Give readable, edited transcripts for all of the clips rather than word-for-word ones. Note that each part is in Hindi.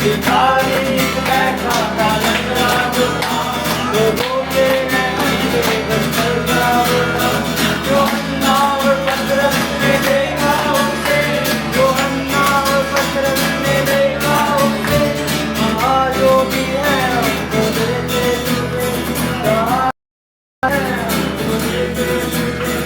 भिखारी बैठा था लंगड़ा जो था, लोगों के नैनों से बदल गया वो था। यूहन्ना और पतरस ने देखा उसे, यूहन्ना और पतरस ने देखा उसे, कहा जो भी है हमको दे दे तुझे, कहा है हमको दे दे तुझे।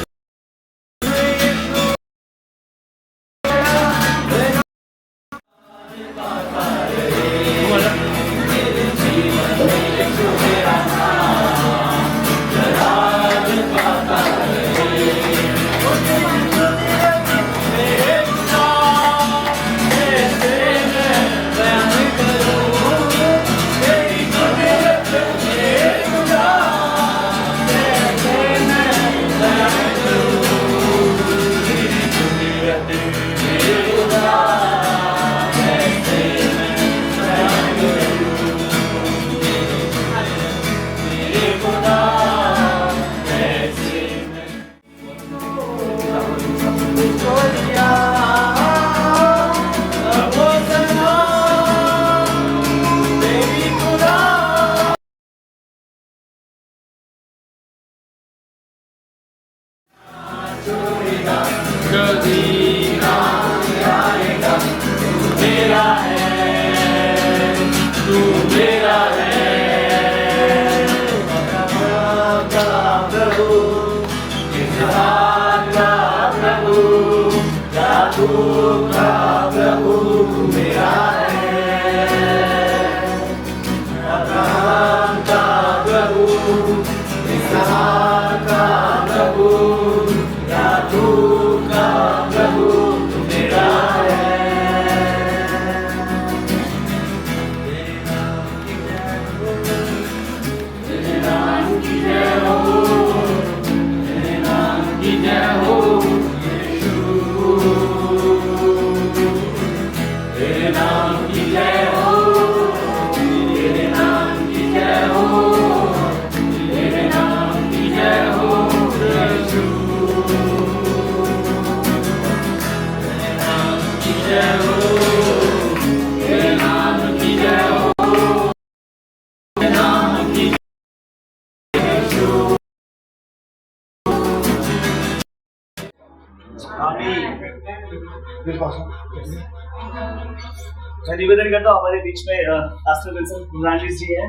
मैं निवेदन करता हूँ हमारे बीच में पास्टर विल्सन ब्रांडिस जी हैं,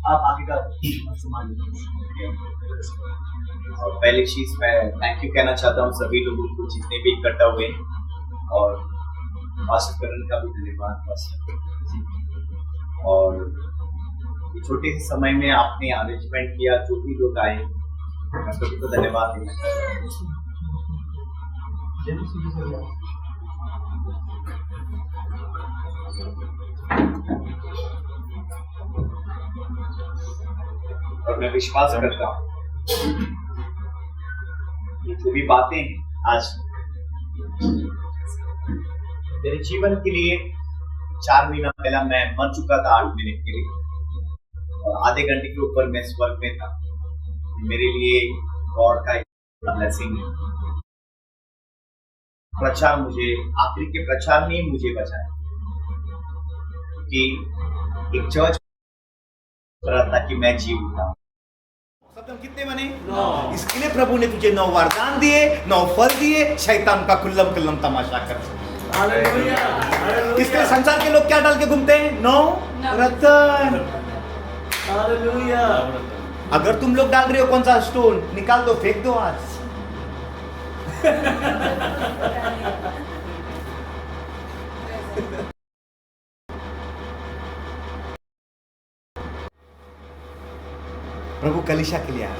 आप आगे का सम्मान लीजिए। और पहली चीज मैं थैंक यू कहना चाहता हूँ सभी लोगों को जितने भी इकट्ठा हुए, और पास्टर करण का भी धन्यवाद और ये छोटे से समय में आपने अरेंजमेंट किया, जो भी लोग आए मैं सभी को धन्यवाद देना चाहता हूँ। और मैं विश्वास करता हूँ ये जो भी बातें हैं आज मेरे जीवन के लिए 4 महीना पहला मैं मर चुका था 8 मिनट के लिए, और आधे घंटे के ऊपर मैं स्वर्ग में था। मेरे लिए गॉड का ब्लेसिंग है। प्रचार मुझे आखिरी के प्रचार ने मुझे बचाया, कि एक चर्च था कि मैं जी उठा। शब्द कितने बने? 9। इसके लिए प्रभु ने तुझे 9 वरदान दिए, 9 फल दिए, शैतान का कुल्लम तमाशा कर। इसके संसार के लोग क्या डाल के घूमते हैं? 9 रत्न। हालेलुया। अगर तुम लोग डाल रहे हो कौन सा स्टोन, निकाल दो, फेंक दो आज। प्रभु कलीसिया के लिए आया,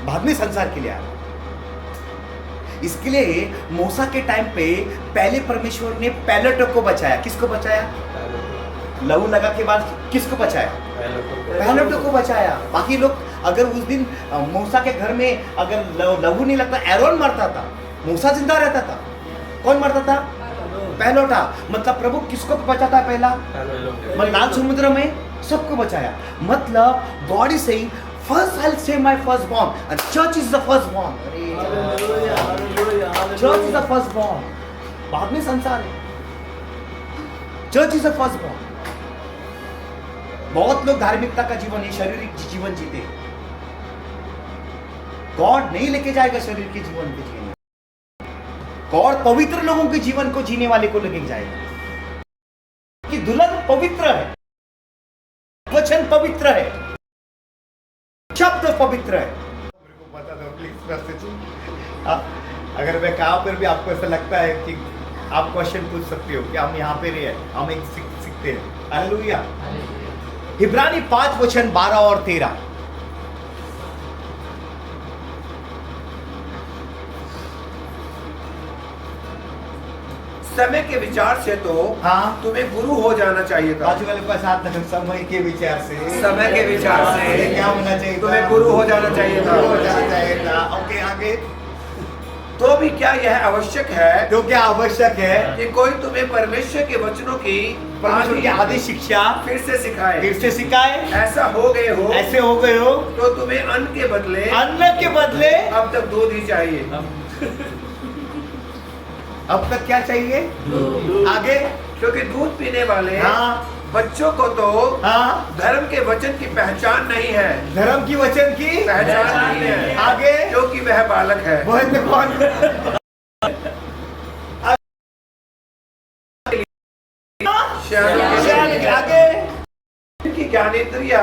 बाद में संसार के लिए आया। इसके लिए मूसा के टाइम पे पहले परमेश्वर ने पैलेटों को बचाया। किसको बचाया? लहू लगा के बाद किसको बचाया? पैलेटों को बचाया। बाकी लोग अगर उस दिन मूसा के घर में अगर लहू नहीं लगता, एरोन मरता था, मूसा जिंदा रहता था। कौन मरता था? पैलोटा। मतलब प्रभु किसको बचाता है? पहला मतलब लाल समुद्र में सबको बचाया। मतलब God is saying first I will save my first born and church is the first born. Church is the first born, बाद में संसार है। Church is a first born. बहुत लोग धार्मिकता का जीवन नहीं, शारीरिक जीवन जीते। गॉड नहीं लेके जाएगा शरीर के जीवन के जीने, गॉड पवित्र लोगों के जीवन को जीने वाले को लेके जाएगा। कि दुल्हन पवित्र है, वचन पवित्र है, शब्द पवित्र है। मेरे को बता दो प्लीज, अगर मैं कहां पर भी आपको ऐसा लगता है कि आप क्वेश्चन पूछ सकते हो कि हम यहाँ पे रहे हैं, हम एक सीखते हैं। हालेलुया। इब्रानी 5 वचन 12 और 13। समय के विचार से तो हाँ, तुम्हें गुरु हो जाना चाहिए था। बाजू वाले के साथ समय के विचार से, समय के विचार से क्या होना चाहिए? तुम्हें गुरु हो जाना चाहिए था। गुरु हो जाना चाहिए था। ओके, आगे। तो भी क्या यह आवश्यक है तो क्या आवश्यक है कि कोई तुम्हें परमेश्वर के वचनों की परमेश्वर की आदि शिक्षा फिर से सिखाए? फिर से सिखाए? ऐसा हो गए हो, ऐसे हो गए हो तो तुम्हें अन्न के बदले अब तक दूध ही चाहिए। अब तक क्या चाहिए? आगे। क्योंकि दूध पीने वाले हाँ, बच्चों को तो हाँ, धर्म के वचन की पहचान नहीं है, धर्म की वचन की पहचान नहीं है। आगे। क्योंकि वह बालक है। बहुत कौन? आगे। की ज्ञानेंद्रिया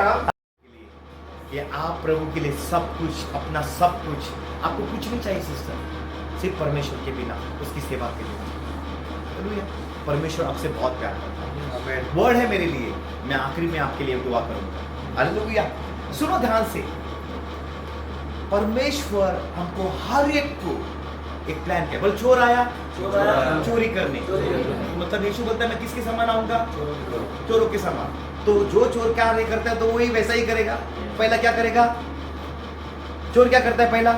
कि आप प्रभु के लिए सब कुछ, अपना सब कुछ, आपको कुछ नहीं चाहिए सिस्टर, सिर्फ परमेश्वर के बिना, उसकी सेवा के बिना। हालेलुया। परमेश्वर आपसे बहुत प्यार करता है। वर्ड है मेरे लिए, मैं आखिरी में आपके लिए दुआ करूंगा। हालेलुया। सुनो ध्यान से, परमेश्वर हमको हर एक को एक प्लान किया। बोल, चोर आया चोरी करने, मतलब यीशु बोलता है मैं किसके समान आऊंगा? चोरों के समान। तो जो चोर क्या नहीं करता है तो वही वैसा ही करेगा। पहला क्या करेगा? चोर क्या करता है? पहला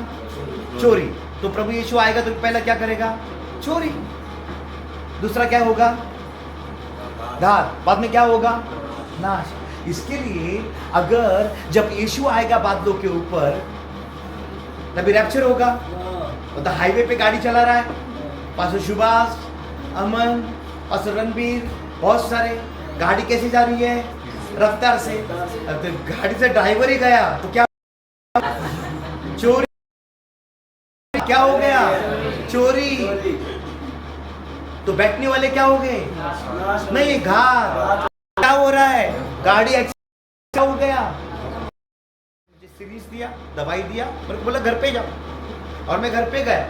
चोरी। तो प्रभु यीशु आएगा तो पहला क्या करेगा? चोरी। दूसरा क्या होगा? धार। बाद में क्या होगा? नाश। इसके लिए अगर जब यीशु आएगा बादलों के ऊपर, तभी रैप्चर होगा। तो हाईवे पे गाड़ी चला रहा है, पास्टर सुभाष, अमन, पास्टर रणबीर, बहुत सारे, गाड़ी कैसे जा रही है? रफ्तार से। तो गाड़ी से ड्राइवर ही गया तो क्या? चोरी। क्या हो गया? चोरी। तो बैठने वाले क्या हो गए? नहीं, घात। क्या हो रहा है? गाड़ी एक्सीडेंट हो गया। मुझे सीरीज दिया, दवाई दिया, मेरे को बोला घर पे जाओ, और मैं घर पे गया।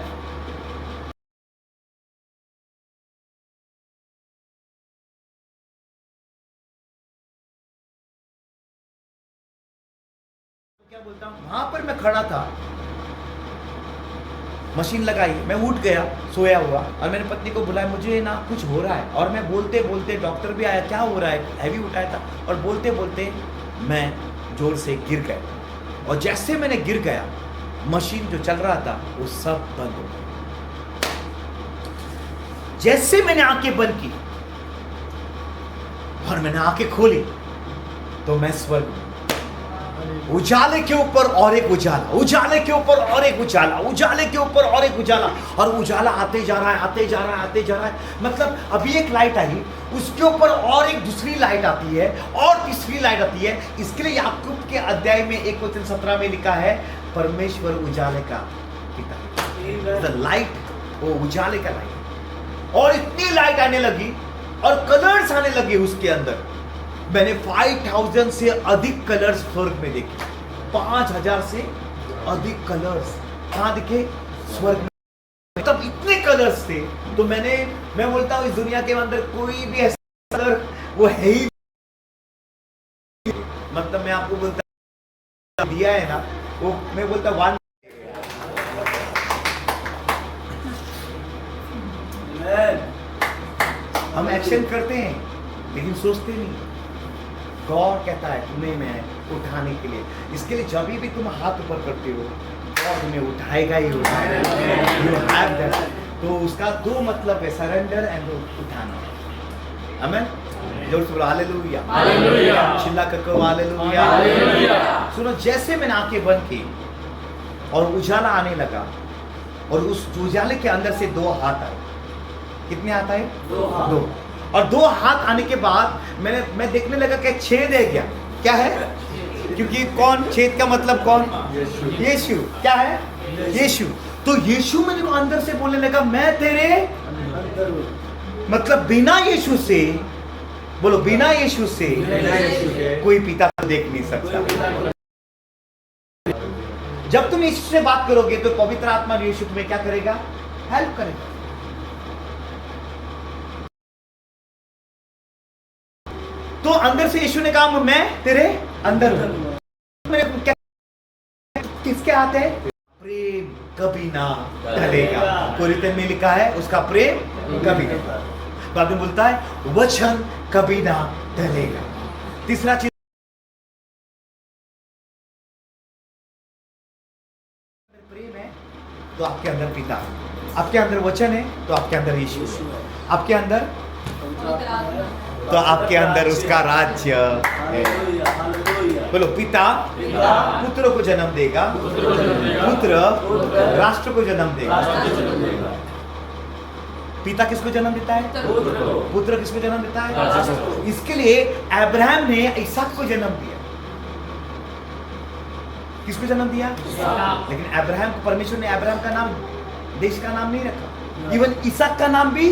क्या बोलता हूं, वहां पर मैं खड़ा था, मशीन लगाई, मैं उठ गया सोया हुआ, और मैंने पत्नी को बुलाया, मुझे ना कुछ हो रहा है। और मैं बोलते बोलते, डॉक्टर भी आया, क्या हो रहा है? हैवी उठाया था, और बोलते बोलते मैं जोर से गिर गया। और जैसे मैंने गिर गया, मशीन जो चल रहा था वो सब बंद हो गया। जैसे मैंने आंखें बंद की और मैंने आंखें खोली, तो मैं स्वर्ग में, उजाले के ऊपर और एक उजाला, उजाले के ऊपर और एक उजाला, उजाले के ऊपर और एक उजाला, और उजाला आते जा रहा है, आते जा रहा है, आते जा रहा है। मतलब अभी एक लाइट आई, उसके ऊपर और एक दूसरी लाइट आती है, और तीसरी लाइट आती है। इसके लिए याकूब के अध्याय में 1:17 में लिखा है, परमेश्वर उजाले का पिता, द लाइट, वो उजाले का लाइट। और इतनी लाइट आने लगी और कलर्स आने लगे उसके अंदर। मैंने 5000 से अधिक कलर्स स्वर्ग में देखे, 5000 से अधिक कलर्स कहां दिखे? स्वर्ग में। तब इतने कलर्स थे, तो मैं बोलता हूं इस दुनिया के अंदर कोई भी ऐसा कलर वो है ही, मतलब मैं आपको बोलता दिया है ना, वो मैं बोलता वन। हम एक्शन करते हैं लेकिन सोचते नहीं। गॉड कहता है तुम्हें मैं उठाने के लिए, इसके लिए जब भी तुम हाथ ऊपर करते हो, गॉड तुम्हें उठाएगा ही उठाएगा। You have that. तो उसका दो मतलब है, सरेंडर एंड उठाना। आमीन। जोर से बोलो हालेलुया, हालेलुया, चिल्ला कर कहो हालेलुया, हालेलुया। सुनो, जैसे मैंने आंखें बंद की और उजाला आने लगा, और उस उजाले के अंदर से दो हाथ आए। कितने हाथ आए? दो। और 2 हाथ आने के बाद मैं देखने लगा कि छेद है क्या है, क्योंकि कौन, छेद का मतलब कौन, यीशु, क्या है, यीशु। तो यीशु मेरे को अंदर से बोलने लगा मैं तेरे, मतलब बिना यीशु से, बोलो बिना यीशु से कोई पिता को देख नहीं सकता। जब तुम यीशु से बात करोगे तो पवित्र आत्मा यीशु तुम्हें क्या करेगा, हेल्प करेगा। तो अंदर से यीशु ने कहा मैं तेरे अंदर हूं। मेरे को क्या, किसके हाथ है, प्रेम कभी ना टलेगा। कोरिन्थियों में लिखा है उसका प्रेम कभी ना, बाद में बोलता है वचन कभी ना टलेगा। तीसरा चीज, प्रेम है तो आपके अंदर पिता है, आपके अंदर वचन है तो आपके अंदर यीशु है, आपके अंदर तो आपके अंदर उसका राज्य है। बोलो पिता पुत्र को जन्म देगा, पुत्र राष्ट्र को जन्म देगा। पिता किसको जन्म देता है, पुत्र किसको जन्म देता है। इसके लिए अब्राहम ने इसहाक को जन्म दिया। किसको जन्म दिया, लेकिन अब्राहम को परमेश्वर ने अब्राहम का नाम, देश का नाम नहीं रखा, इवन इसहाक का नाम भी,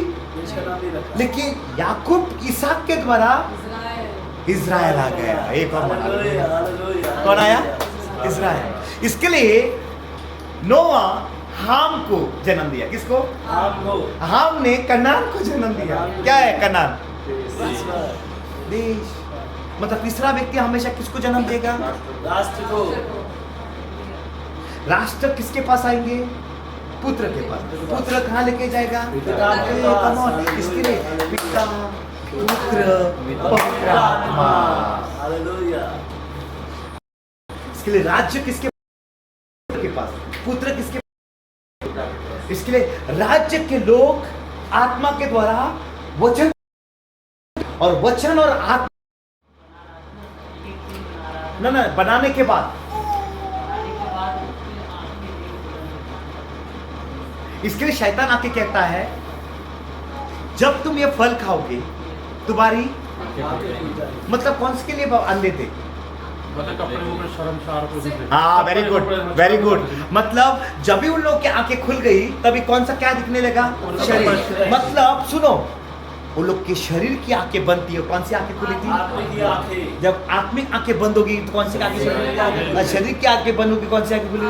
लेकिन याकूब इसहाक के द्वारा इज़राइल आ गया। एक और कौन आया, इज़राइल। इसके लिए नोआ हाम को जन्म दिया। किसको, हाम ने कनान को जन्म दिया। क्या है कनान, देश। मतलब तीसरा व्यक्ति हमेशा किसको जन्म देगा, राष्ट्र को। राष्ट्र किसके पास आएंगे, पुत्र के पास। पुत्र कहाँ लेके जाएगा, इसके लिए पिता पुत्र पवित्र आत्मा। इसके लिए राज्य किसके पास, पुत्र किसके, इसके लिए राज्य के लोग आत्मा के द्वारा वचन, और वचन और आत्मा ना बनाने के बाद, इसके लिए शैतान आके कहता है जब तुम ये फल खाओगे तुम्हारी, मतलब कौन से के लिए अंधे थे, हाँ वेरी गुड वेरी गुड। मतलब जब भी उन लोग की आंखें खुल गई तभी कौन सा क्या दिखने लगा, शरीर। मतलब सुनो, उन लोग के शरीर की आंखें बंद थी, कौन सी आंखें खुली थी, जब आत्मिक आंखें बंद होगी तो कौन सी आंखें खुली, शरीर की आंखें बंद होगी कौन सी आंखें खुली।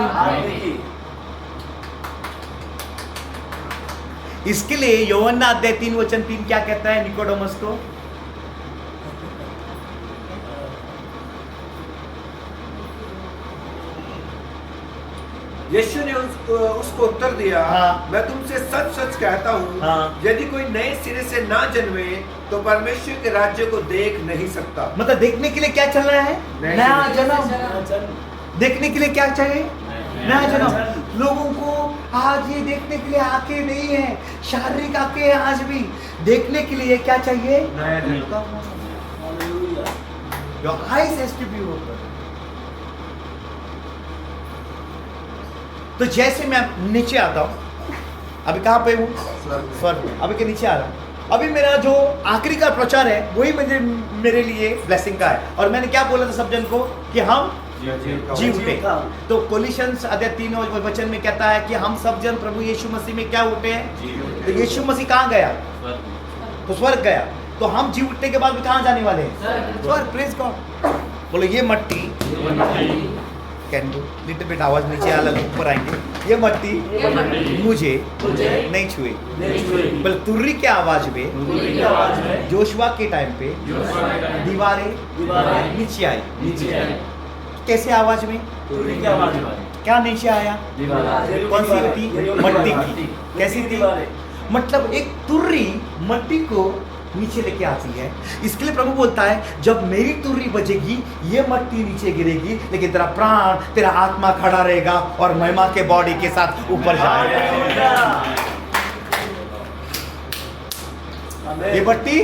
इसके लिए यूहन्ना अध्याय 3:3 क्या कहता है निकोडेमस को, यीशु ने उसको उत्तर दिया, हाँ। मैं तुमसे सच सच कहता हूँ, हाँ। यदि कोई नए सिरे से ना जन्मे तो परमेश्वर के राज्य को देख नहीं सकता। मतलब देखने के लिए क्या चलना है, नया जन्म। देखने के लिए क्या चाहिए, नया जन्म। लोगों को आज ये देखने के लिए आंखें नहीं है, शारीरिक आंखें है आज भी, देखने के लिए क्या चाहिए, नया जन्म। Your eyes has to be open. तो जैसे मैं नीचे आता हूँ, अभी कहाँ पे हूँ, स्वर्ग, अभी के नीचे आ रहा हूँ। अभी मेरा जो आखिरी का प्रचार है वही मेरे लिए ब्लेसिंग का है। और मैंने क्या बोला था सब जन को कि हम जी उठे। तो कोलिशंस अध्याय 3 वचन में कहता है कि हम सब जन प्रभु यीशु मसीह में क्या उठे हैं। तो यीशु मसीह कहाँ गया, तो स्वर्ग गया। तो हम जी उठने के बाद भी कहाँ जाने वाले हैं, स्वर्ग। Praise God. बोलो ये मट्टी, कैन डू लिटिल बिट आवाज नीचे अलग ऊपर आएंगे, ये मट्टी मुझे नहीं छुए। बोले तुर्री के आवाज में जोशुआ के टाइम पे दीवारें नीचे आई। कैसे आवाज में, क्या नीचे आया, कौन सी थी, मट्टी की। कैसी थी, मतलब एक तुर्री मट्टी को नीचे लेके आती है। इसके लिए प्रभु बोलता है जब मेरी तुर्री बजेगी ये मट्टी नीचे गिरेगी, लेकिन तेरा प्राण, तेरा आत्मा खड़ा रहेगा और महिमा के बॉडी के साथ ऊपर जाएगा। ये मट्टी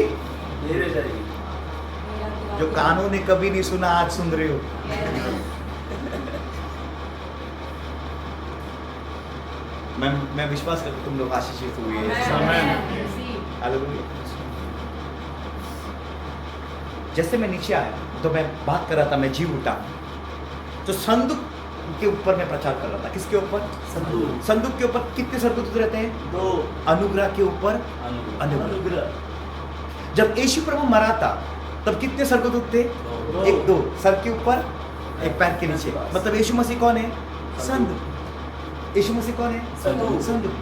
जो कानों ने कभी नहीं सुना आज सुन रहे हो। मैं विश्वास करता हूं तुम लोग आशीषित हुए हैं। हालेलुया। जैसे मैं नीचे आया तो मैं बात कर रहा था, मैं जी उठा तो संदूक के ऊपर मैं प्रचार कर रहा था। किसके ऊपर? संदूक के ऊपर कितने स्वर्गदूत रहते हैं? 2 अनुग्रह के ऊपर अनुग्रह। जब यीशु प्रभु मरा था तब कितने स्वर्गदूत थे? 1 2, सर के ऊपर, एक पैर के नीचे। मतलब यीशु मसीह कौन है? संदूक। यीशु मसीह कौन है? संदूक।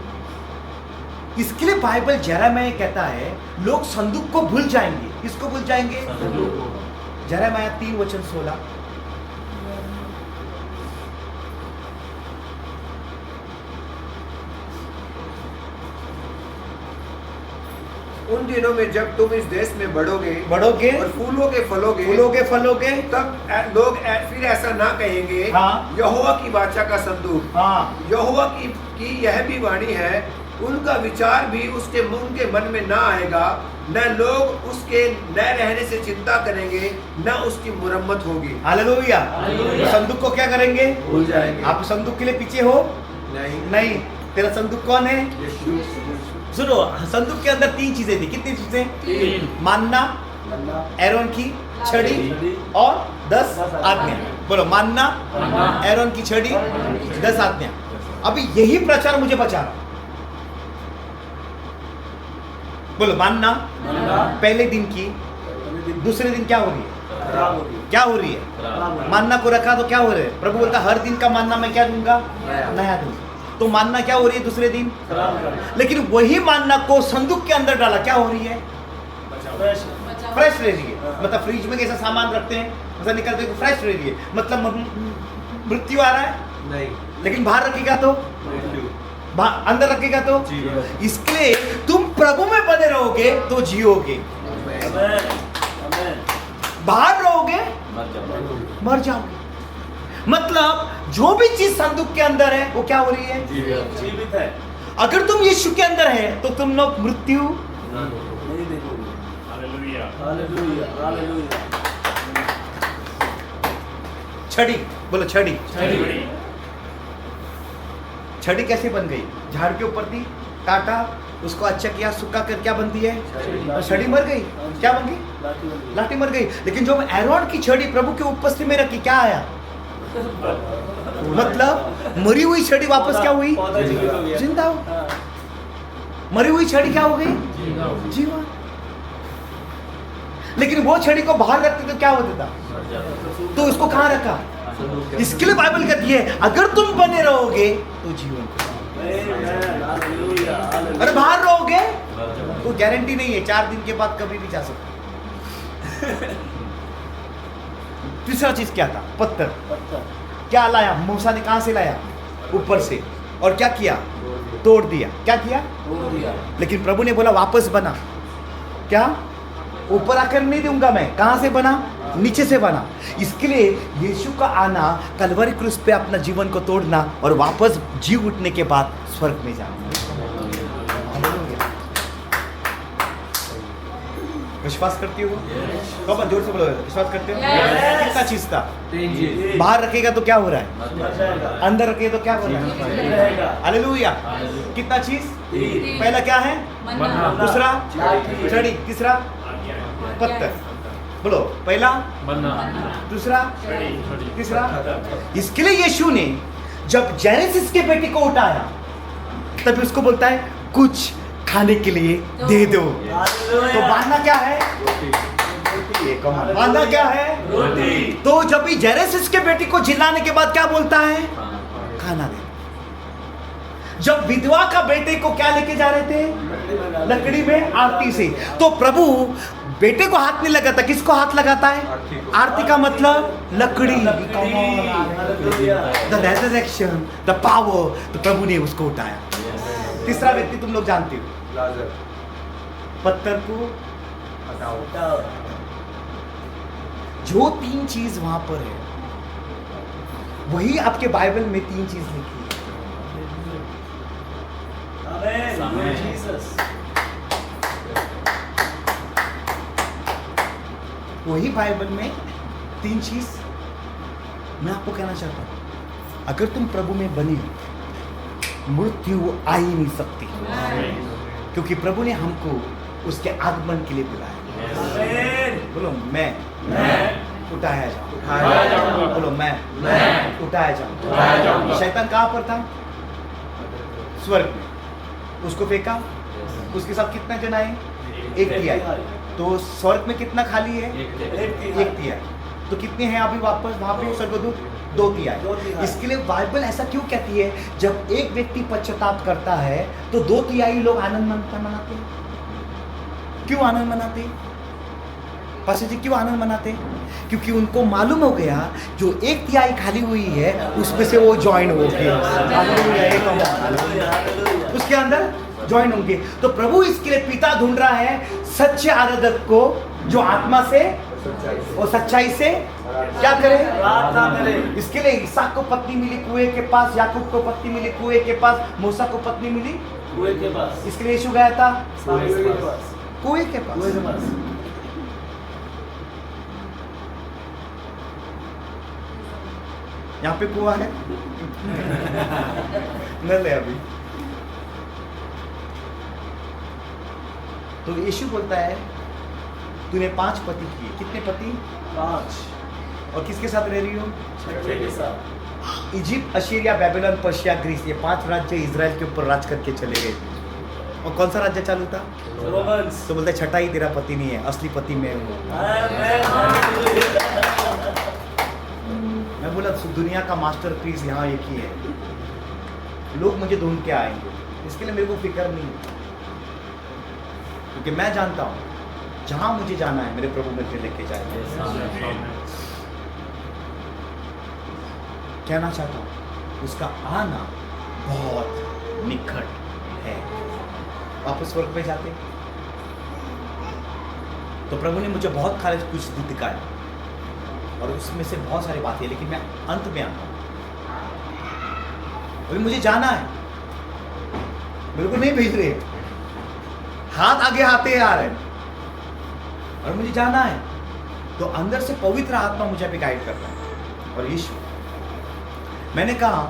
इसके लिए बाइबल यिर्मयाह कहता है लोग संदूक को भूल जाएंगे। किसको भूल जाएंगे? यिर्मयाह 3:16। उन दिनों में जब तुम इस देश में बढ़ोगे और फूलों के फलोगे तब लोग फिर ऐसा ना कहेंगे, हाँ। यहोवा की वाचा का संदूक, हाँ। यहोवा की यह भी वाणी है। उनका विचार भी उनके मन में ना आएगा, न लोग उसके न रहने से चिंता करेंगे, न उसकी मुरम्मत होगी। हालेलुया। संदूक को क्या करेंगे? भूल जाएंगे। आप संदूक के लिए पीछे हो? नहीं। तेरा संदूक कौन है? सुनो, संदूक के अंदर 3 चीजें थी। कितनी चीजें? 3। मानना, एरोन की छड़ी और 10 आज्ञा। बोलो, मानना, एरोन की छड़ी, 10 आज्ञा। अभी यही प्रचार मुझे बचा रहा। बोलो, मानना पहले दिन की, दूसरे दिन क्या हो रही है? क्या हो रही है? मानना को रखा तो क्या हो रहा है? प्रभु बोलता हर दिन का मानना मैं क्या दूंगा? नया दूंगा। तो मानना क्या हो रही है दूसरे दिन? लेकिन वही मानना को संदूक के अंदर डाला, क्या हो रही है? फ्रेश रह रही है। मतलब फ्रिज में कैसा सामान रखते हैं ऐसा निकलते तो फ्रेश रह रही है। मतलब मृत्यु आ रहा है नहीं, लेकिन बाहर रखेगा तो, अंदर रखेगा तो। इसके लिए तुम प्रभु में बने रहोगे तो जियोगे, बाहर रहोगे मर जाओगे। मतलब जो भी चीज संदूक के अंदर है वो क्या हो रही है? जीवित है। अगर तुम यीशु के अंदर है तो तुम लोग मृत्यु नहीं देखोगे। Hallelujah, hallelujah, hallelujah. छड़ी, बोलो छड़ी। छड़ी। छड़ी कैसे बन गई? झाड़ के ऊपर थी, काटा, उसको अच्छा किया, सूखा कर क्या बनती है? और छड़ी मर गई। क्या बन गई? लाठी मर गई। लेकिन जो एरोन की छड़ी प्रभु के उपस्थिति में रखी, क्या आया? मतलब मरी हुई छड़ी वापस क्या हुई? जिंदा हो। मरी हुई छड़ी क्या हो गई? जीवन। लेकिन वो छड़ी को बाहर रखते तो क्या होता था? तो उसको कहां रखा? इसके लिए बाइबल कहती है अगर तुम बने रहोगे तो जीवन, अरे बाहर रहोगे तो गारंटी नहीं है, 4 दिन के बाद कभी भी जा सकते। तीसरा चीज क्या था? पत्थर। क्या लाया? मूसा ने कहां से लाया? ऊपर से। और क्या किया? तोड़ दिया। क्या किया? लेकिन प्रभु ने बोला वापस बना। क्या? ऊपर आकर नहीं दूंगा मैं। कहां से बना? नीचे से बना। इसके लिए यीशु का आना, कलवरी क्रूस पे अपना जीवन को तोड़ना और वापस जी उठने के बाद स्वर्ग में जाना। विश्वास करती हो? कब जोर से बोलो, विश्वास करते हो? कितना चीज था? बाहर रखेगा तो क्या हो रहा है? अंदर रखेगा तो क्या हो रहा है? हालेलुया। कितना चीज? पहला क्या है? दूसरा छड़ी, तीसरा पत्थर। बोलो, पहला दूसरा तीसरा। इसके लिए यीशु ने जब जेनेसिस के बेटे को उठाया तब उसको बोलता है कुछ खाने के लिए दे दो। तो मानना क्या है? मानना क्या है? रोटी। तो जब भी जेनेसिस के बेटे को जिलाने के बाद क्या बोलता है? खाना दे। जब विधवा का बेटे को क्या लेके जा रहे थे? लकड़ी में आरती से। तो प्रभु बेटे को हाथ नहीं लगाता, किसको हाथ लगाता है? आरती का मतलब लकड़ी। The resurrection, the power. तो प्रभु ने उसको उठाया। तीसरा व्यक्ति तुम लोग जानते हो, पत्थर को हटाओ। जो 3 चीज वहां पर है वही आपके बाइबल में 3 चीज लिखी है। वही बाइबल में 3 चीज मैं आपको कहना चाहता हूं। अगर तुम प्रभु में बने हो, मृत्यु आ ही नहीं सकती, क्योंकि प्रभु ने हमको उसके आगमन के लिए बुलाया। बोलो मैं उठाया उठाया जाऊँ। जाऊँगा। बोलो मैं उठाया उठाया जाऊँ। जाऊँगा। शैतान कहाँ पर था? स्वर्ग में। उसको फेंका, उसके साथ कितना जन आए? एक तिहाई। तो स्वर्ग में कितना खाली है? एक तिहाई। तो कितने हैं अभी वापस वहां पे स्वर्गदूत? 2 तिहाई। इसके लिए बाइबल ऐसा क्यों कहती है, जब एक व्यक्ति पश्चाताप करता है तो 2 तिहाई लोग आनंद मनाते हैं? क्यों आनंद मनाते हैं? पास्टर जी क्यों आनंद मनाते हैं? क्योंकि उनको मालूम हो गया जो 1 तिहाई खाली हुई है उसमें से वो ज्वाइन हो गया, उसके अंदर ज्वाइन होंगे। तो प्रभु इसके लिए पिता ढूंढ रहा है सच्चे आराधक को जो आत्मा से और सच्चाई से क्या करे? प्रार्थना करे। इसके लिए इसहाक को पत्नी मिली कुएं के पास, याकूब को पत्नी मिली कुएं के पास, मूसा को पत्नी मिली कुएं के पास। इसके लिए यीशु गया था कुएं के पास। कुएं के कुएं के पास। पास। यहाँ पे कुआं है नल है अभी। तो यीशु बोलता है तूने 5 पति किए। कितने पति? 5। और किसके साथ रह रही हो? छठे के साथ। इजिप्ट, अशीरिया, बेबीलोन, पर्शिया, ग्रीस, ये 5 राज्य इजराइल के ऊपर राज करके चले गए। और कौन सा राज्य चालू था? रोमन्स। तो बोलते छठा ही तेरा पति नहीं है, असली पति मैं हूँ। मैं बोला दुनिया का मास्टरपीस यहाँ एक ही है। लोग मुझे ढूंढ के आएंगे, इसके लिए मेरे को फिक्र नहीं है, क्योंकि मैं जानता हूँ जहां मुझे जाना है मेरे प्रभु मुझे लेके जाएंगे। कहना चाहता हूँ उसका आना बहुत निकट है। वापस स्वर्ग पे जाते तो प्रभु ने मुझे बहुत खाली कुछ दिखाया और उसमें से बहुत सारी बातें, लेकिन मैं अंत में आता हूँ। अभी मुझे जाना है, मेरे को नहीं भेज रहे, हाथ आगे आते आ रहे और मुझे जाना है। तो अंदर से पवित्र आत्मा मुझे अभी गाइड कर रहा है। और यीशु, मैंने कहा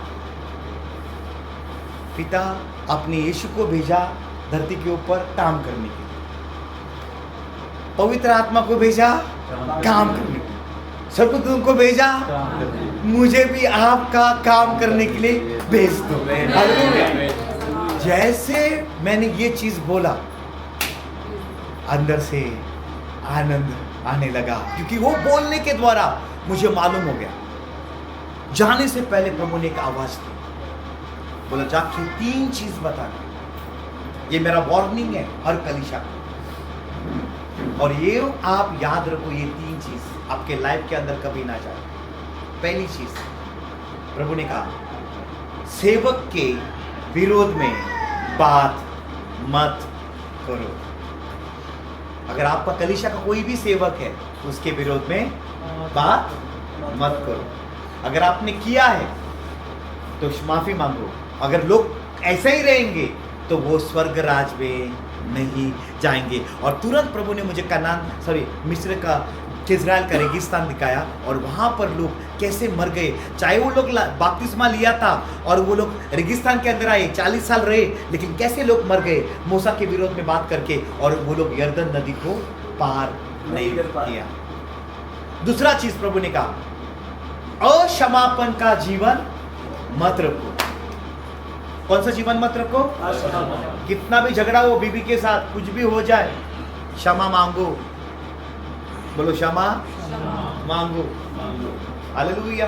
पिता अपने यीशु को भेजा धरती के ऊपर काम करने के लिए, पवित्र आत्मा को भेजा काम करने के लिए, स्वर्गदूतों को भेजा मुझे भी आपका काम करने के लिए भेज दो। हालेलुया। जैसे मैंने ये चीज बोला अंदर से आनंद आने लगा, क्योंकि वो बोलने के द्वारा मुझे मालूम हो गया। जाने से पहले प्रभु ने एक आवाज दी, बोला जाके 3 चीज बताना। ये मेरा वार्निंग है हर कलीसिया को, और ये आप याद रखो, ये 3 चीज आपके लाइफ के अंदर कभी ना जाए। पहली चीज प्रभु ने कहा सेवक के विरोध में बात मत करो। अगर आपका कलीसिया का कोई भी सेवक है उसके विरोध में बात मत करो। अगर आपने किया है तो माफी मांगो। अगर लोग ऐसे ही रहेंगे तो वो स्वर्ग राज में नहीं जाएंगे। और तुरंत प्रभु ने मुझे मिस्र का इजराइल का रेगिस्तान दिखाया, और वहां पर लोग कैसे मर गए। चाहे वो लोग बपतिस्मा लिया था और वो लोग रेगिस्तान के अंदर आए, 40 साल रहे, लेकिन कैसे लोग मर गए मूसा के विरोध में बात करके, और वो लोग यर्दन नदी को पार नहीं किया। दूसरा चीज प्रभु ने कहा अक्षमापन का जीवन मत रखो। कौन सा जीवन मत रखो? कितना भी झगड़ा हो बीबी के साथ, कुछ भी हो जाए, क्षमा मांगो। बोलो क्षमा मांगो। हालेलुया।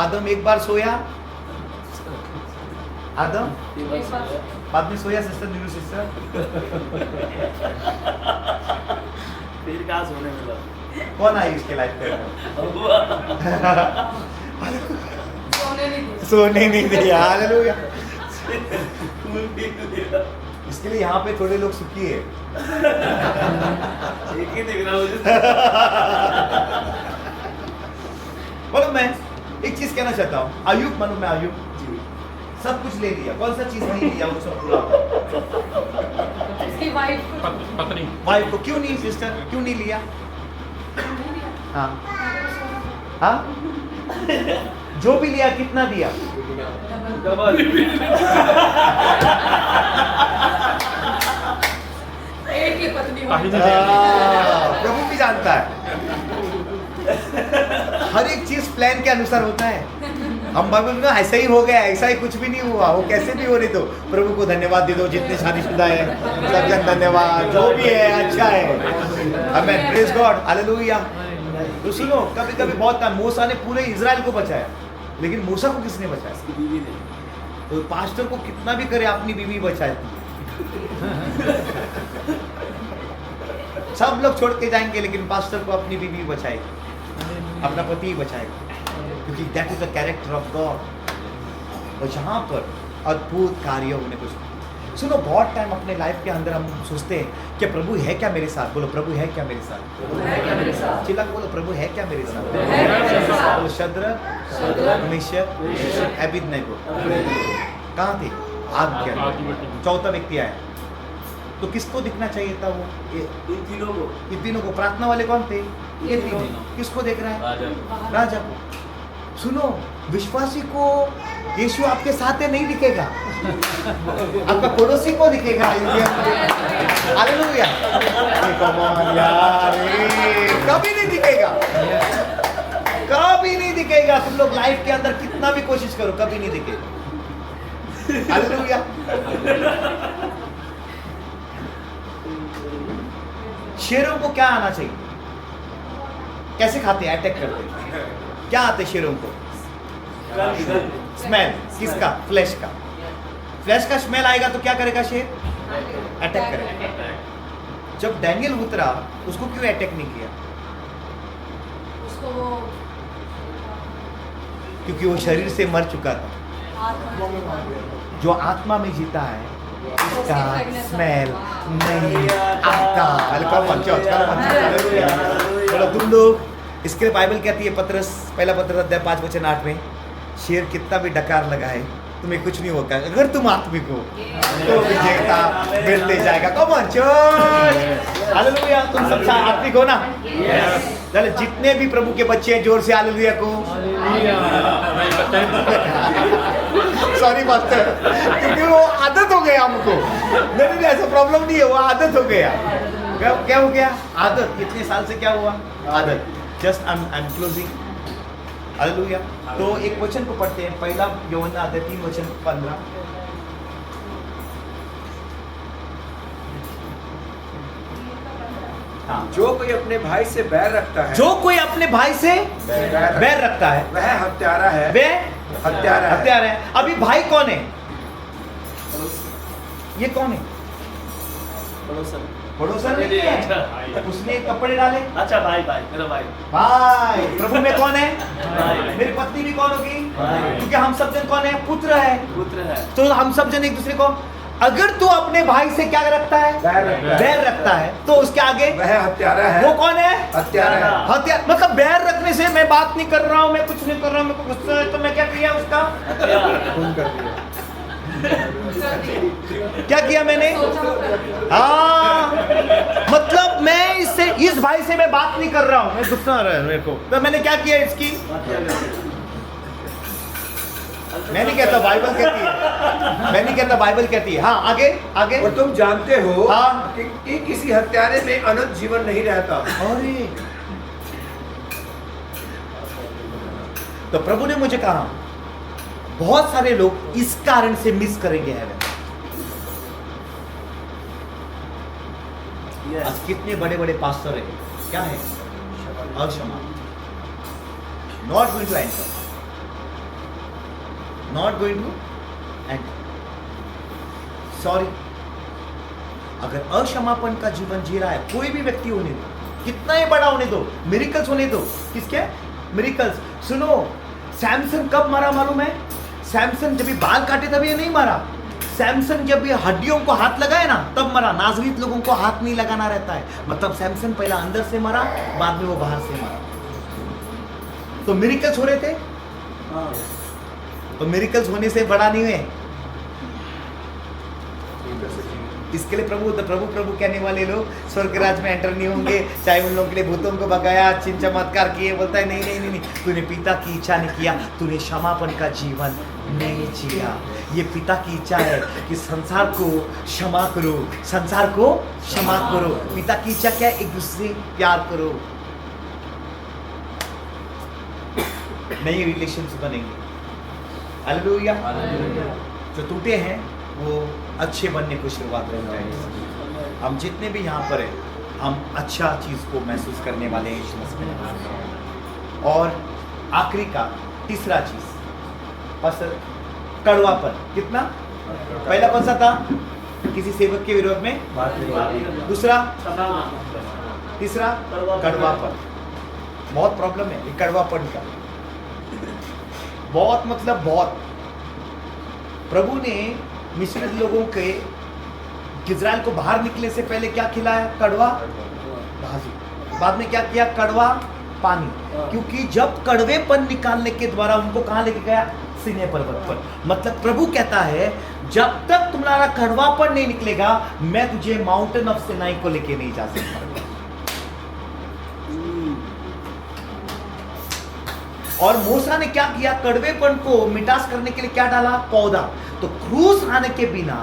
आदम एक बार सोया, आदम बाद में सोया। सिस्टर नीरू सिस्टर फिर कहाँ सोने मिला? कौन आई इसके लाइफ पे? सोने नहीं दिया। हालेलुया। इसके लिए यहाँ पे थोड़े लोग सुखी है। एक ही दिख रहा मुझे। बोलो मैं एक चीज कहना चाहता हूँ। आयुब मानो मैं आयुब सब कुछ ले लिया, कौन सा चीज नहीं लिया वो सब पूरा? इसकी वाइफ पत्नी वाइफ को क्यों नहीं? सिस्टर क्यों नहीं लिया? हाँ हाँ जो भी लिया कितना दिया? डबल। एक की पत्नी होनी प्रभु भी जानता है, हर एक चीज प्लान के अनुसार होता है। हम बाइबल में ऐसा ही हो गया, ऐसा ही कुछ भी नहीं हुआ, वो कैसे भी हो रही। तो प्रभु को धन्यवाद दे दो, जितने शादीशुदा है सब जन धन्यवाद, जो भी है अच्छा है। आमेन, प्रेज गॉड, हालेलुया। तो सुनो, कभी कभी बहुत टाइम मूसा ने पूरे इजराइल को बचाया, लेकिन मूसा को किसने बचाया? तो पास्टर को कितना भी करे अपनी बीवी बचाए, सब लोग छोड़ के जाएंगे, लेकिन पास्टर को अपनी बीवी बचाएगी, अपना पति ही बचाएगा, क्योंकि that is the character of God. और जहां पर अद्भुत कार्य होने को, सुनो, बहुत टाइम अपने लाइफ के अंदर हम सोचते हैं कि प्रभु है क्या मेरे साथ? बोलो, प्रभु है क्या मेरे साथ? चिल्ला के बोलो, प्रभु है क्या मेरे साथ? बोलो, शद्रक, मेशक, अबेदनगो कहाँ थे? आग के अंदर। चौथा व्यक्ति आया, तो किसको दिखना चाहिए था? वो इन तीनों को। प्रार्थना वाले कौन थे? ये तीनों। किसको देख रहा है? राजा को। सुनो, विश्वासी को यीशु आपके साथ नहीं दिखेगा, आपका पड़ोसी को दिखेगा। हालेलुया, कम ऑन यार, कभी नहीं दिखेगा, कभी नहीं दिखेगा। तुम लोग लाइफ के अंदर कितना भी कोशिश करो, कभी नहीं दिखेगा। हालेलुया। शेरों को क्या आना चाहिए? कैसे खाते हैं? अटैक करते हैं। क्या आते शेरों को? स्मेल। किसका? फ्लैश का। फ्लैश का स्मेल आएगा तो क्या करेगा शेर? अटैक करेगा। जब डैनियल उतरा, उसको क्यों अटैक नहीं किया? उसको क्योंकि वो शरीर से मर चुका था। जो आत्मा में जीता है, इसका स्मेल नहीं आता। बोलो तुम लोग, इसके लिए बाइबल कहती है, पत्रस, पहला पत्रस अध्याय 5 वचन 8 में, शेर कितना भी डकार लगाए तुम्हें कुछ नहीं होगा अगर तुम आत्मिक हो, तो विजेता मिलते जाएगा। Come on church, hallelujah. तुम सब आत्मिक हो ना? चलो, जितने भी प्रभु के बच्चे हैं, जोर से हालेलुया को। सॉरी मास्टर, क्योंकि वो आदत हो गया हमको। नहीं, ऐसा प्रॉब्लम नहीं है, वो आदत हो गया। क्या हो गया? आदत। इतने साल से क्या हुआ? आदत। Just I am closing. Hallelujah. तो एक वचन को पढ़ते हैं, पहला यूहन्ना अध्याय 3 वचन 15। हाँ। जो कोई अपने भाई से बैर रखता है, जो कोई अपने भाई से बैर रखता है, वह हत्यारा है। वह हत्यारा है। अभी भाई कौन है? ये कौन है? पड़ोसन नहीं है। उसने कपड़े डाले। अच्छा, भाई मेरा भाई। प्रभु में कौन है? मेरी पत्नी भी कौन होगी? क्योंकि हम सब जन कौन है? पुत्र है। तो हम सब जन एक दूसरे को, अगर तू अपने भाई से क्या रखता है? बैर रखता है, तो उसके आगे वह हत्यारा है। वो कौन है? हत्यारा है। हत्या मतलब बैर रखने से मैं बात नहीं कर रहा हूँ, मैं कुछ नहीं कर रहा हूँ, मेरे को गुस्सा है, तो मैं क्या किया उसका? खून कर दिया। क्या किया मैंने? हाँ, मतलब मैं इस भाई से मैं बात नहीं कर रहा हूँ, मैं गुस्सा आ रहा है मेरे को, तो मैंने क्या किया इसकी? मैं नहीं कहता, बाइबल कहती है। मैं नहीं कहता, बाइबल कहती है। हाँ, आगे आगे। और तुम जानते हो हाँ। कि किसी हत्यारे में अनंत जीवन नहीं रहता। अरे, तो प्रभु ने मुझे कहा, बहुत सारे लोग इस कारण से मिस करेंगे हेवन। आज कितने बड़े बड़े पास्टर हैं, क्या है? अक्षमा। Not going to enter, not going to enter. Sorry, अगर अक्षमापन का जीवन जी रहा है कोई भी व्यक्ति होने दो, कितना ही बड़ा होने दो, मिरेकल्स होने दो। किसके मिरेकल्स? सुनो, सैमसन कब मरा मालूम है? सैमसन जब भी बाल काटे तभी नहीं मरा। सैमसन जब ये हड्डियों को हाथ लगाए ना, तब मरा। नाज़रीत लोगों को हाथ नहीं लगाना रहता है। मतलब सैमसन पहला अंदर से मरा, बाद में वो बाहर से मरा। तो मिरेकल्स हो रहे थे, तो मिरेकल्स होने से बड़ा नहीं हुए। इसके लिए प्रभु प्रभु कहने वाले लोग स्वर्ग राज में एंटर नहीं होंगे, चाहे उन लोगों के लिए भूतों को भगाया, चिन्ह चमत्कार किए। बोलता है नहीं, तूने पिता की इच्छा नहीं किया, तूने क्षमापन का जीवन नहीं जिया। ये पिता की इच्छा है कि संसार को क्षमा करो, संसार को क्षमा करो। पिता की इच्छा क्या है? एक दूसरे प्यार करो, नए रिलेशंस बनेंगे। हालेलुया। जो टूटे हैं वो अच्छे बनने को शुरुआत हो जाएगी। हम जितने भी यहाँ पर हैं, हम अच्छा चीज को महसूस करने वाले हैं यीशु मसीह में। और आखिरी का तीसरा चीज, बस कड़वापन। कितना? पहला कौन सा था? किसी सेवक के विरोध में। दूसरा, तीसरा कड़वापन। बहुत प्रॉब्लम है ये कड़वापन का, बहुत मतलब बहुत। प्रभु ने मिस्री लोगों के इजराइल को बाहर निकले से पहले क्या खिलाया? कड़वा भाजी। बाद में क्या किया? कड़वा पानी। क्योंकि जब कड़वेपन निकालने के द्वारा उनको कहां लेके गया? सीनै पर्वत पर। मतलब प्रभु कहता है जब तक तुम्हारा कड़वापन नहीं निकलेगा, मैं तुझे माउंटेन ऑफ सिनाई को लेके नहीं जा सकता। और मूसा ने क्या किया? कड़वेपन को मिटास करने के लिए क्या डाला? पौधा। तो क्रूस आने के बिना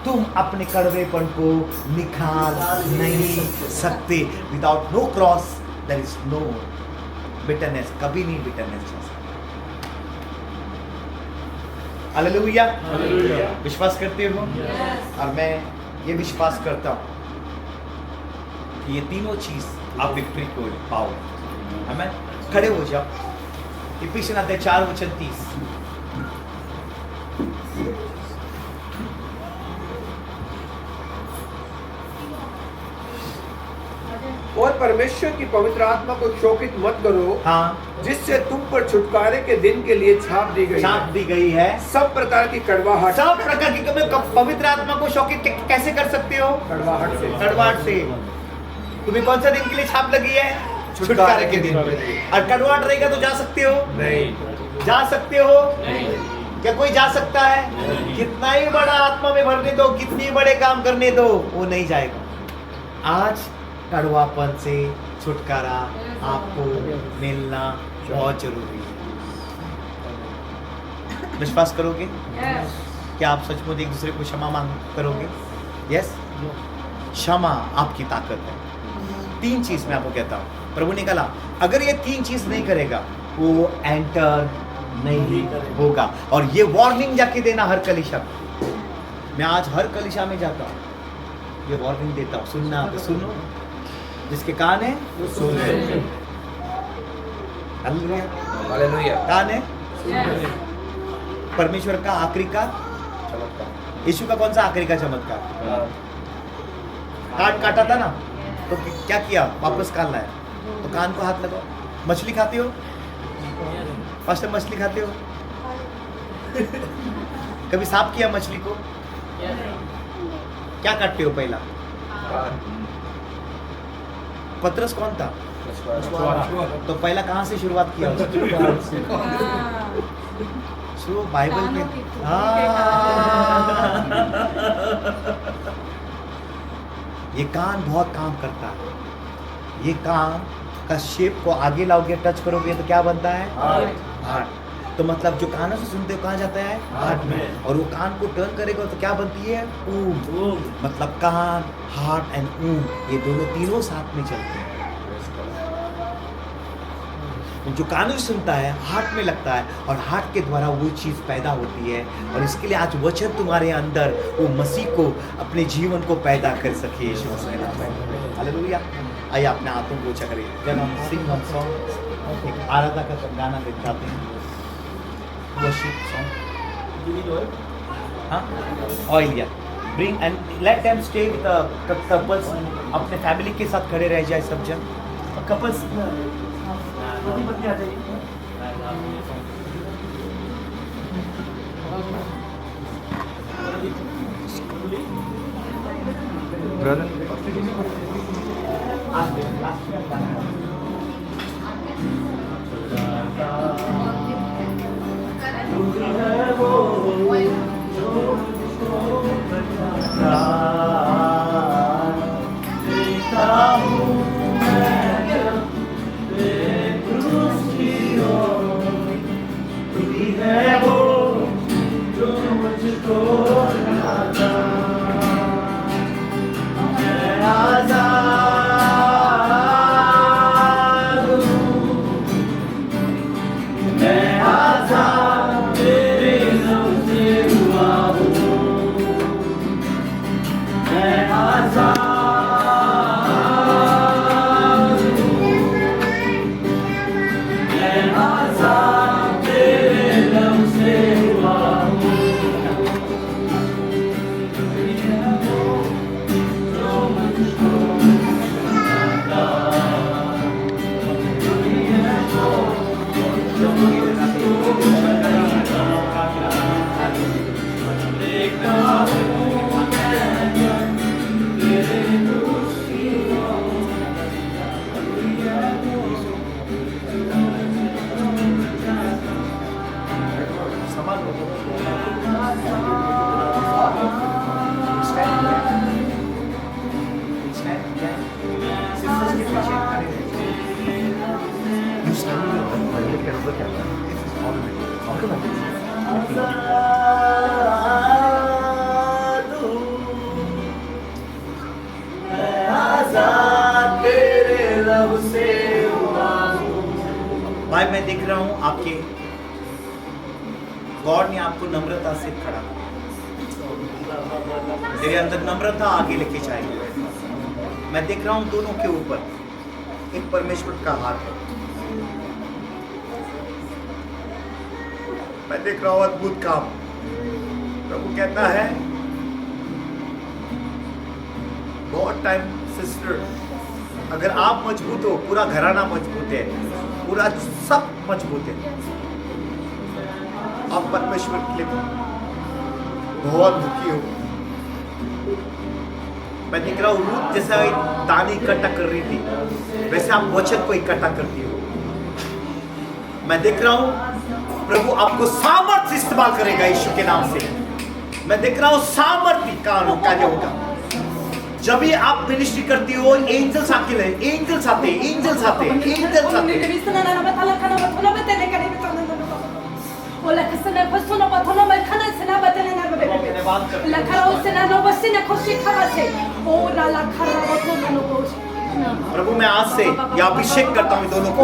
तुम अपने कड़वेपन को निकाल नहीं सकते। Without no cross there is no bitterness. कभी नहीं बिटरनेस जा सकता। हालेलुया। विश्वास करते हो? और मैं ये विश्वास करता हूं कि ये तीनों चीज आप विक्ट्री को पाओ। हमें खड़े हो जाओ। इफिसियन अध्याय 4:30। और परमेश्वर की पवित्र आत्मा को शोकित मत करो, हाँ, जिससे तुम पर छुटकारे के दिन के लिए छाप दी गई है सब प्रकार की कड़वाहट। सब प्रकार की पवित्र आत्मा को शोकित कैसे कर सकते हो? कड़वाहट से। तुम्हें कौन सा दिन के लिए छाप लगी है? छुटकारे के दिन। और कड़वाहट रहेगा तो जा सकते हो? नहीं। जा सकते हो? क्या कोई जा सकता है? कितना ही बड़ा आत्मा में भरने दो, कितनी बड़े काम करने दो, वो नहीं जाएगा। आज कड़वापन से छुटकारा आपको मिलना बहुत जरूरी है। विश्वास करोगे? क्या आप सचमुच एक दूसरे को क्षमा मांग करोगे? यस। क्षमा आपकी ताकत है। 3 चीज मैं आपको कहता हूँ, प्रभु ने कहा अगर ये 3 चीज नहीं करेगा वो एंटर नहीं होगा। और ये वार्निंग जाके देना हर कलीसिया को। मैं आज हर कलीसिया में जाता हूँ, ये वार्निंग देता हूँ, सुनना तो सुनो, जिसके कान है वो सुन ले। हालेलुया। कान है। परमेश्वर का आखिरी का चमत्कार। यीशु का कौन सा आखिरी का चमत्कार? काटा था ना, तो क्या किया? वापस कान लाया। तो कान को हाथ लगाओ। मछली खाते हो? फर्स्ट मछली खाते हो? कभी साफ किया मछली को? क्या काटते हो पहला? पतरस कौन था? तो पहला कहां से शुरुआत किया? शुरू बाइबल में। ये कान बहुत काम करता है। ये कान का शेप को आगे लाओगे, टच करोगे तो क्या बनता है? हार्ट। तो मतलब जो कानों से सुनते हो कहाँ जाता है? हार्ट में। और वो कान को टर्न करेगा तो क्या बनती है? ऊम। मतलब कान, हार्ट एंड ऊम, ये तीनों साथ में चलते हैं। जो कानों से सुनता है हार्ट में लगता है, और हार्ट के द्वारा वो चीज़ पैदा होती है। और इसके लिए आज वचन तुम्हारे अंदर वो मसीह को, अपने जीवन को पैदा कर सके। यीशु मसीह के नाम में हालेलुया। आइए अपने हाथों को ऊंचा करिए। जब हम सिंग वन सॉन्ग, एक आराधना का गाना गाते हैं, वर्शिप सॉन्ग। हाँ, ऑयल या bring and let them stay with the couples. अपने फैमिली के साथ खड़े रह जाए सब जन। कपल्स पति पत्नी आ जाइए। ब्रदर है वो जो मुझको बनाता। मैं आजाद हूँ, मैं आजाद तेरे नाम से हुआ हूँ। मैं आजाद हूँ, मैं आजाद तेरे नाम से हुआ हूँ। जो मुझको बनाता, जो मुझको बनाता। देखता हूँ तेरे आजाद हूँ, मैं आजाद तेरे रब से हुआ हूँ। भाई मैं देख रहा हूँ आपके गॉड ने आपको नम्रता से खड़ा किया। तेरे अंदर नम्रता आगे लेके जाएगी। मैं देख रहा हूँ दोनों के ऊपर एक परमेश्वर का हाथ है। मैं देख रहा हूँ अद्भुत काम। प्रभु कहता है बहुत टाइम सिस्टर, अगर आप मजबूत हो, पूरा घराना मजबूत है, पूरा सब मजबूत है। आप परमेश्वर के लिए बहुत दुखी हो। मैं देख रहा हूँ रूथ जैसा एक दाने इकट्ठा कर रही थी, वैसे आप वचन को इकट्ठा करती हो। मैं देख रहा हूँ प्रभु आपको सामर्थ्य इस्तेमाल करेगा यीशु के नाम से। मैं देख रहा हूँ सामर्थ्य कार्य होगा। जब भी आप मिनिस्ट्री करती हो, एंजल्स आते हैं, एंजल्स आते हैं, एंजल्स आते हैं, एंजल्स आते हैं। प्रभु मैं आज से यह अभिषेक करता हूँ दोनों को।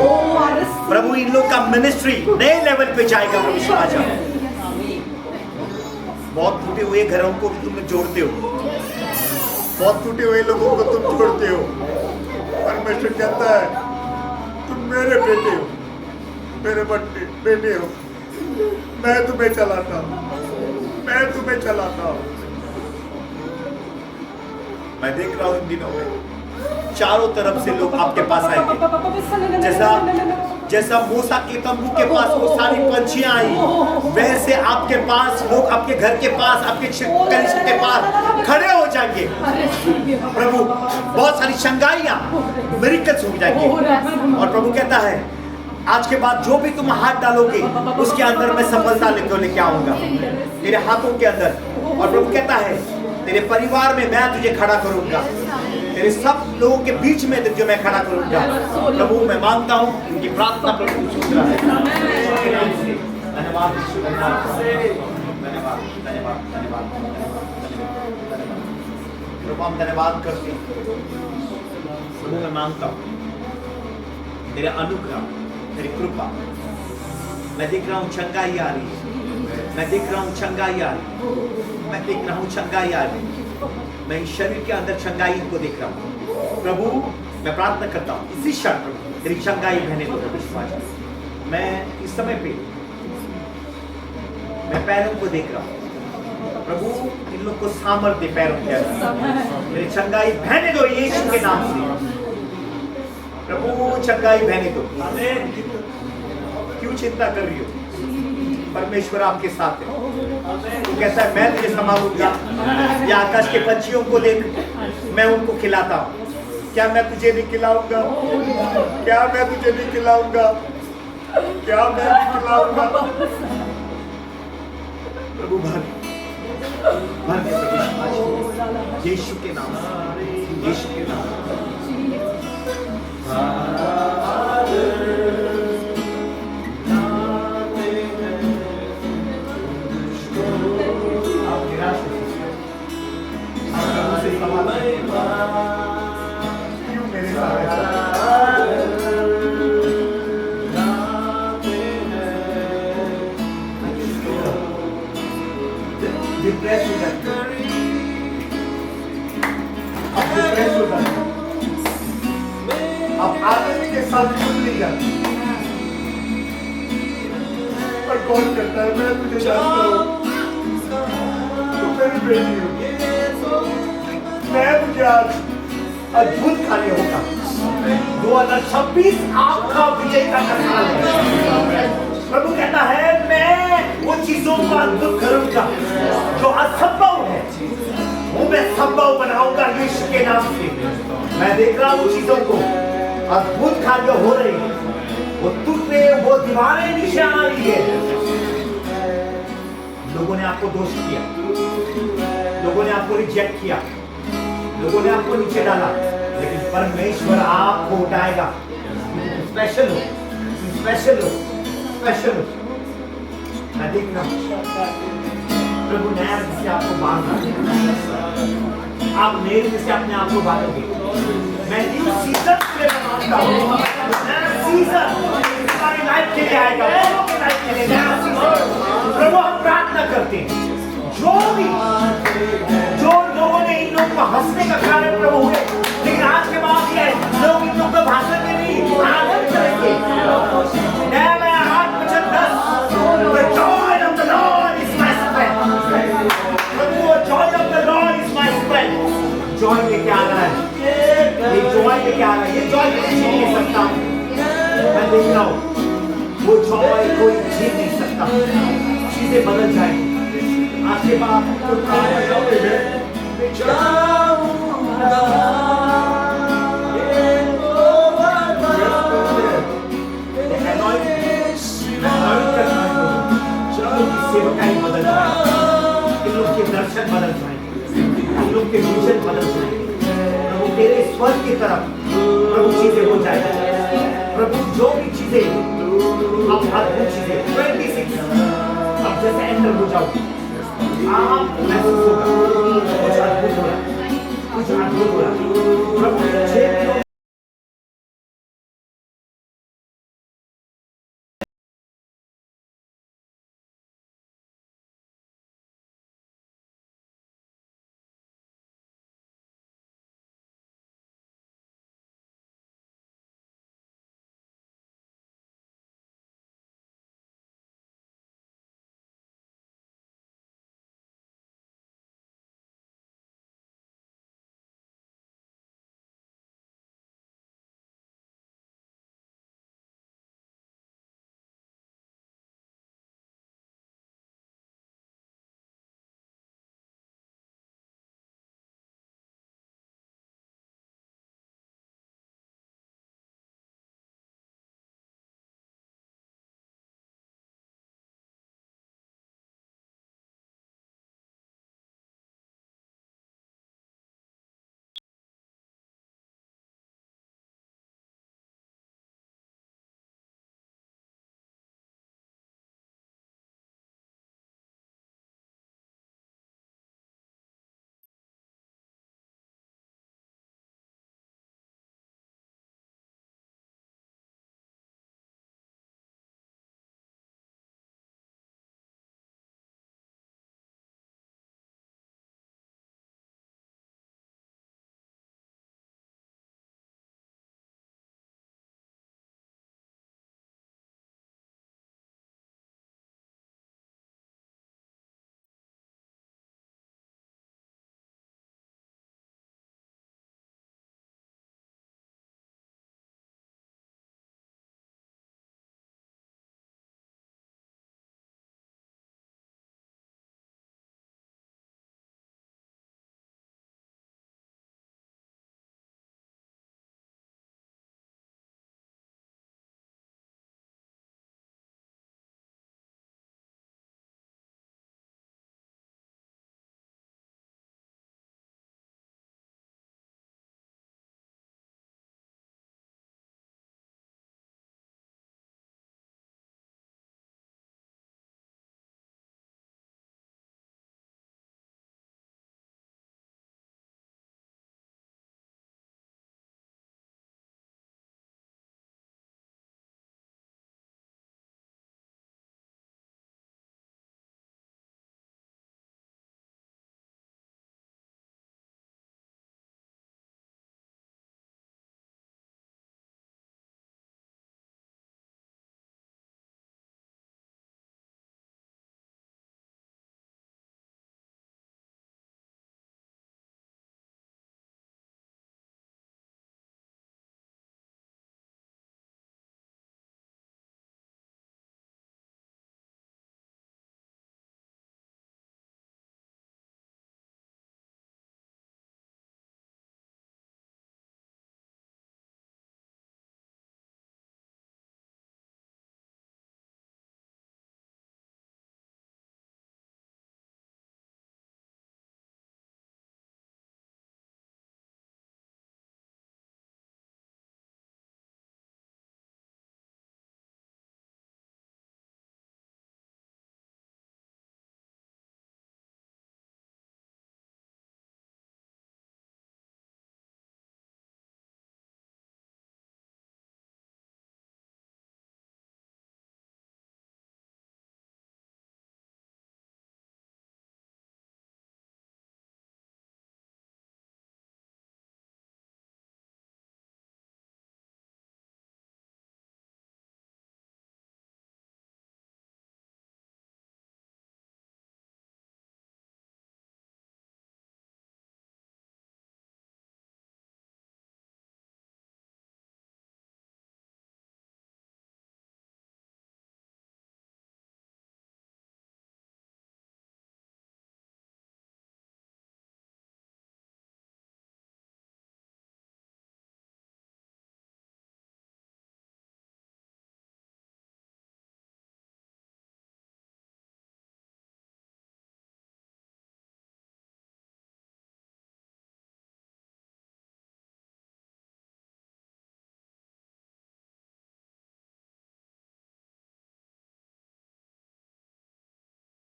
प्रभु इन लोग का मिनिस्ट्री नए लेवल पे जाएगा। प्रभु शिवाजा बहुत टूटे हुए घरों को भी तुम जोड़ते हो, बहुत टूटे हुए लोगों को तुम जोड़ते हो। परमेश्वर कहता है तुम मेरे बेटे हो, मेरे बेटे हो। मैं तुम्हें चलाता हूँ, मैं तुम्हें चलाता हूँ। मैं देख रहा हूँ इन दिनों में चारों तरफ से लोग आपके पास आएंगे। जैसा मूसा के तंबू के पास वो सारी पंछियां आई, वैसे आपके पास लोग आपके घर के पास, आपके कलीसिया के पास खड़े हो जाएंगे। प्रभु बहुत सारी शंगाइयां मिरेकल्स हो जाएंगे। और प्रभु कहता है आज के बाद जो भी तुम हाथ डालोगे उसके अंदर मैं सफलता लेके आऊंगा, तेरे हाथों के अंदर। और प्रभु कहता है तेरे परिवार में मैं तुझे खड़ा करूंगा, तेरे सब लोगों के बीच में तुझे मैं खड़ा करूंगा। प्रभु मैं मांगता हूँ उनकी प्रार्थना प्रभु सुन रहा है। धन्यवाद प्रभु, हम धन्यवाद करते हैं। प्रभु मैं मांगता हूँ तेरे अनुग्रह, तेरी कृपा। मैं देख रहा हूँ चंगाई आ रही है, मैं देख रहा हूँ चंगाई आ रही है, मैं देख रहा हूँ चंगाई आ रही है। मैं इस शरीर के अंदर चंगाई को देख रहा हूँ। प्रभु मैं प्रार्थना करता हूँ इसी क्षण प्रभु तेरी चंगाई बहने को विश्वास। मैं इस समय पे मैं पैरों को देख रहा हूँ। प्रभु इन लोग को सामर्थ्य दे पैरों के अंदर, मेरी चंगाई बहने दो यीशु के नाम से। प्रभु चंगाई बहने दो। क्यों चिंता कर रही हो? परमेश्वर आपके साथ है। वो कहता है मैं तुझे संभालूंगा। या आकाश के पंछियों को देख, मैं उनको खिलाता हूँ। क्या मैं तुझे नहीं खिलाऊंगा? क्या मैं तुझे नहीं खिलाऊंगा? क्या मैं नहीं खिलाऊंगा? प्रभु भर यीशु के नाम से, यीशु के नाम से। डिप्रेस हो जाते हैं, आप डिप्रेस हो जाते हैं, आप आदमी के साथ जुड़ नहीं जाते। पर कौन करता है, मैं तुझे जानता हूँ, तू मेरी बेटी हो, मैं मुझे आज अद्भुत कार्य होगा। 2026 आपका विजय का साल है। प्रभु कहता है मैं वो चीजों को अद्भुत करूंगा जो असंभव है, वो मैं संभव बनाऊंगा यीशु के नाम से। मैं देख रहा हूँ चीजों को, अद्भुत कार्य हो रहे हैं, वो तुझ पे वो दीवारें नीचे आ रही है। लोगों ने आपको दोष किया, लोगों ने आपको रिजेक्ट किया, लोगों ने आपको नीचे डाला, लेकिन परमेश्वर आपको उठाएगा। स्पेशल हो, स्पेशल हो, स्पेशल हो। मैं देख रहा हूं प्रभु नया से आपको बांध रहा है, आप नए से अपने आप को बांधोगे। मैं न्यू सीजन के लिए मानता हूं, नया सीजन हमारी लाइफ के लिए आएगा, आपकी लाइफ के लिए नया सीजन। प्रभु हम प्रार्थना करते हैं, जो लोगों ने इन लोगों को हंसने का कारण प्रभु हुए, लेकिन आज के बाद ये लोग इन लोगों को भाषण में नहीं आनंद करेंगे। नया 8:10 The joy of the Lord is my strength। Prabhu joy of the Lord is my strength। Joy लेके आ रहा है, ये जॉय लेके आ रहा है, ये जॉय कोई छीन नहीं सकता। मैं देख रहा हूँ वो जॉय कोई छीन नहीं सकता, चीजें बदल जाएंगी। आज के बाद तो सेवकाई बदल जाएगी, इन लोग के दर्शन बदल जाएंगे, इन लोग के विजन बदल जाएंगे। प्रभु तेरे स्वर्ग की तरफ प्रभु चीजें हो जाएगी। प्रभु जो भी चीजें अब अद्भुत चीजें 26 अब जैसे एंटर हो जाओ, आप महसूस होगा कुछ अद्भुत हो रहा है, कुछ अद्भुत हो रहा है। प्रभु